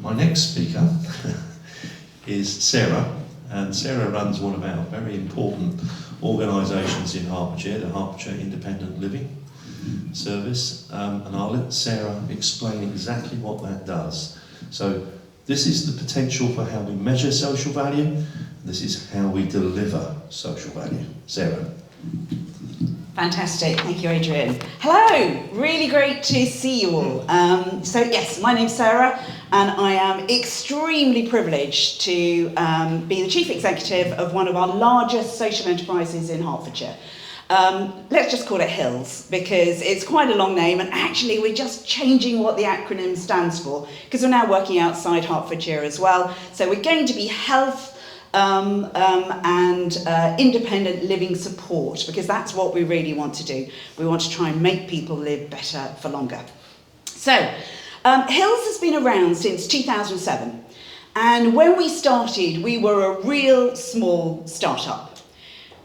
My next speaker is Sarah, and Sarah runs one of our very important organisations in Hertfordshire, the Hertfordshire Independent Living Service, and I'll let Sarah explain exactly what that does. So this is the potential for how we measure social value. This is how we deliver social value. Sarah. Fantastic, thank you, Adrian. Hello, really great to see you all. So yes, my name's Sarah, and I am extremely privileged to be the Chief Executive of one of our largest social enterprises in Hertfordshire. Let's just call it HILS, because it's quite a long name, and actually we're just changing what the acronym stands for, because we're now working outside Hertfordshire as well. So we're going to be Health and independent living support, because that's what we really want to do. We want to try and make people live better for longer. So HILS has been around since 2007, and when we started we were a real small startup.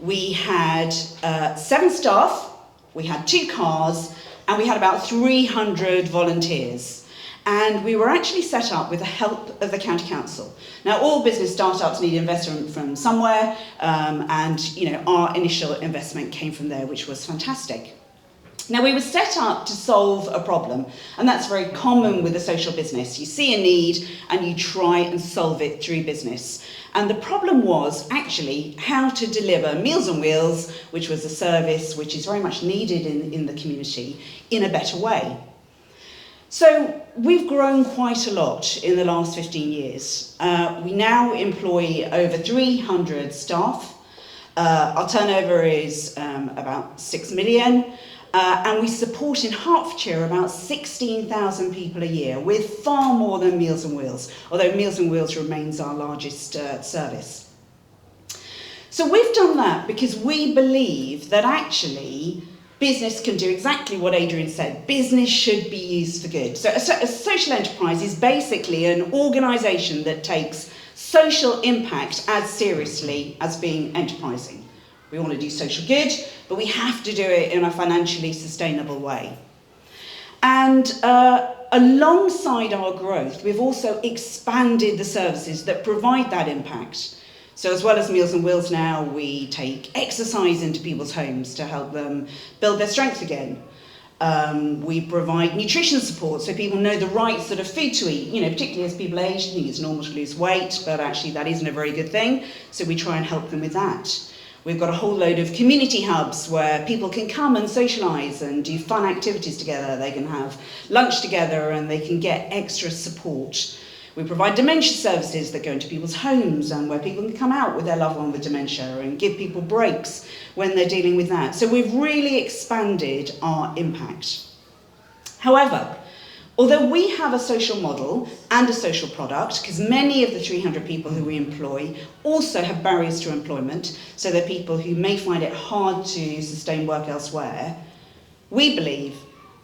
We had 7 staff, we had 2 cars, and we had about 300 volunteers. And we were actually set up with the help of the County Council. Now, all business startups need investment from somewhere, and our initial investment came from there, which was fantastic. Now, we were set up to solve a problem, and that's very common with a social business. You see a need, and you try and solve it through business. And the problem was actually how to deliver Meals on Wheels, which was a service which is very much needed in the community, in a better way. So we've grown quite a lot in the last 15 years. We now employ over 300 staff. Our turnover is about 6 million, and we support in Hertfordshire about 16,000 people a year, with far more than Meals on Wheels, although Meals on Wheels remains our largest service. So we've done that because we believe that actually business can do exactly what Adrian said. Business should be used for good. So a social enterprise is basically an organisation that takes social impact as seriously as being enterprising. We want to do social good, but we have to do it in a financially sustainable way. And alongside our growth, we've also expanded the services that provide that impact. So as well as Meals on Wheels now, we take exercise into people's homes to help them build their strength again. We provide nutrition support so people know the right sort of food to eat, particularly as people age. I think it's normal to lose weight, but actually that isn't a very good thing. So we try and help them with that. We've got a whole load of community hubs where people can come and socialise and do fun activities together. They can have lunch together and they can get extra support. We provide dementia services that go into people's homes and where people can come out with their loved one with dementia and give people breaks when they're dealing with that. So we've really expanded our impact. However, although we have a social model and a social product, because many of the 300 people who we employ also have barriers to employment, so they're people who may find it hard to sustain work elsewhere, we believe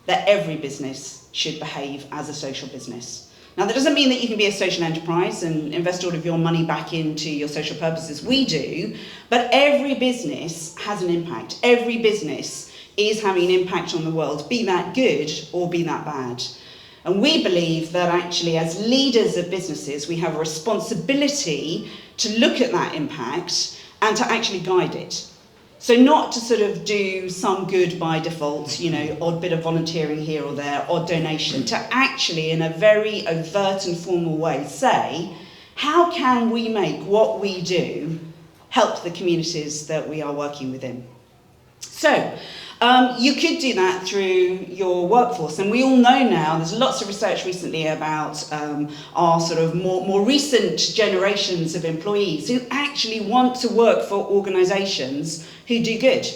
that every business should behave as a social business. Now, that doesn't mean that you can be a social enterprise and invest all of your money back into your social purposes. We do, but every business has an impact. Every business is having an impact on the world, be that good or be that bad. And we believe that actually as leaders of businesses, we have a responsibility to look at that impact and to actually guide it. So not to sort of do some good by default, odd bit of volunteering here or there, odd donation, to actually in a very overt and formal way say, how can we make what we do help the communities that we are working within? So you could do that through your workforce, and we all know now, there's lots of research recently about our sort of more recent generations of employees who actually want to work for organisations who do good.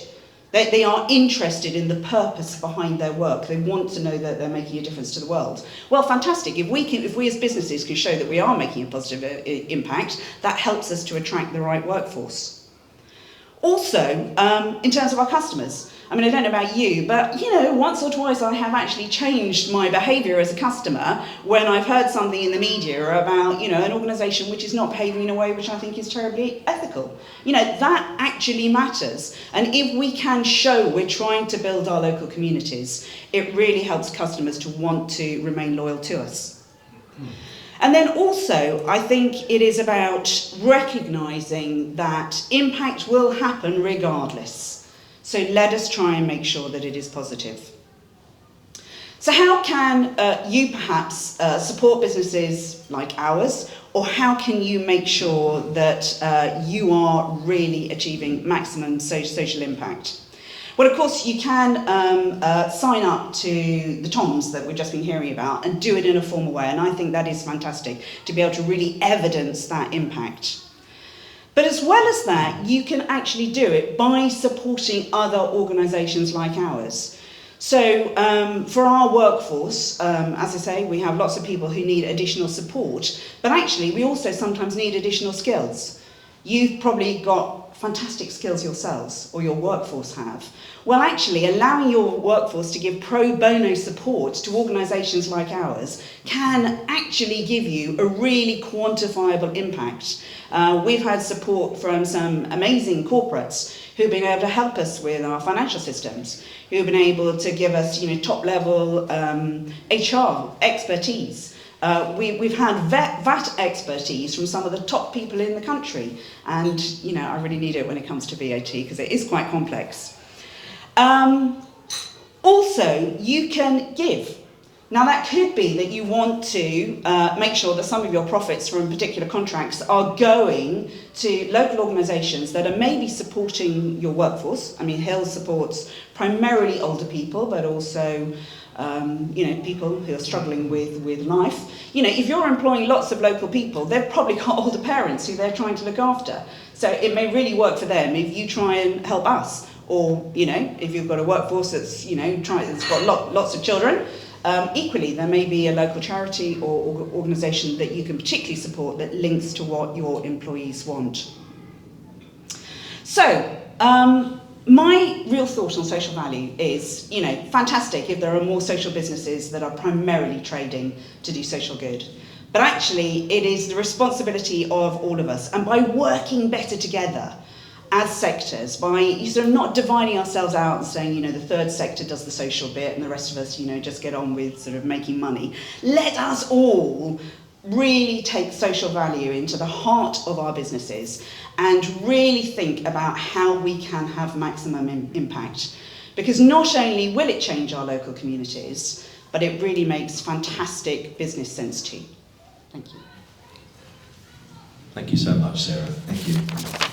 They are interested in the purpose behind their work. They want to know that they're making a difference to the world. Well, fantastic. If we as businesses can show that we are making a positive impact, that helps us to attract the right workforce. Also, in terms of our customers, I mean, I don't know about you, but, once or twice I have actually changed my behaviour as a customer when I've heard something in the media about, an organisation which is not behaving in a way which I think is terribly ethical. That actually matters. And if we can show we're trying to build our local communities, it really helps customers to want to remain loyal to us. And then also, I think it is about recognising that impact will happen regardless. So let us try and make sure that it is positive. So how can you perhaps support businesses like ours, or how can you make sure that you are really achieving maximum social impact? Well, of course, you can sign up to the TOMs that we've just been hearing about and do it in a formal way, and I think that is fantastic to be able to really evidence that impact. But as well as that, you can actually do it by supporting other organisations like ours. So for our workforce, as I say, we have lots of people who need additional support, but actually we also sometimes need additional skills. You've probably got fantastic skills yourselves, or your workforce have. Well, actually, allowing your workforce to give pro bono support to organisations like ours can actually give you a really quantifiable impact. We've had support from some amazing corporates who've been able to help us with our financial systems, who've been able to give us, top-level HR expertise. We've had VAT expertise from some of the top people in the country, and I really need it when it comes to VAT because it is quite complex. Also, you can give. Now that could be that you want to make sure that some of your profits from particular contracts are going to local organisations that are maybe supporting your workforce. I mean, HILS supports primarily older people, but also people who are struggling with life. If you're employing lots of local people, they've probably got older parents who they're trying to look after. So it may really work for them if you try and help us. Or, if you've got a workforce that's, that's got lots of children, equally there may be a local charity or organisation that you can particularly support that links to what your employees want. So, my real thought on social value is, fantastic if there are more social businesses that are primarily trading to do social good. But actually, it is the responsibility of all of us. And by working better together as sectors, by sort of not dividing ourselves out and saying, the third sector does the social bit and the rest of us, just get on with sort of making money. Let us all really take social value into the heart of our businesses and really think about how we can have maximum impact. Because not only will it change our local communities, but it really makes fantastic business sense too. Thank you. Thank you so much, Sarah. Thank you.